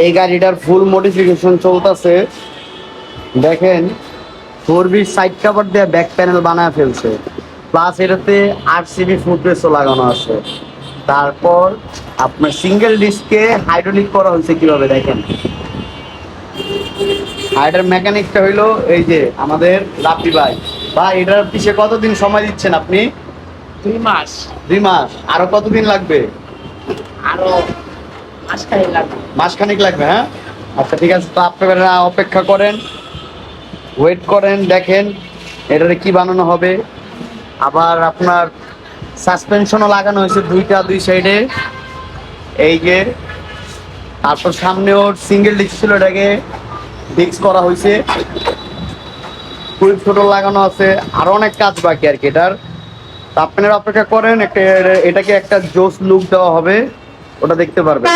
এই গাড়িটার ফুল মডিফিকেশন চলতেছে। দেখেন 4B সাইড কভার দিয়ে ব্যাক প্যানেল বানায় ফেলছে, প্লাস এটাতে 8 সিবি ফুটরেসও লাগানো আছে। তারপর আপনার সিঙ্গেল ডিস্কে হাইড্রোলিক করা হয়েছে কিভাবে দেখেন। আর এটার মেকানিকটা হইলো এই যে আমাদের রাব্বি ভাই। ভাই এটার পিছে কতদিন সময় দিচ্ছেন আপনি? 2 মাস। 2 মাস। আরো কতদিন লাগবে? আরো মাসখানেক লাগবে। মাসখানেক লাগবে, হ্যাঁ। আচ্ছা ঠিক আছে, তো আপনারা অপেক্ষা করেন, ওয়েট করেন, দেখেন এটারে কি বানানো হবে। আবার আপনার সাসপেনশনও লাগানো হয়েছে দুই সাইডে, এই যে। তারপর সামনেও সিঙ্গেল ডিস্ক ছিল, এটাকে ডিস্ক করা হয়েছে, কুইক ছোট লাগানো আছে, আরো অনেক কাজ বাকি আর কি এটার। তা আপনারা অপেক্ষা করেন, একটা এটাকে একটা জোস লুক দেওয়া হবে, ওটা দেখতে পারবেন।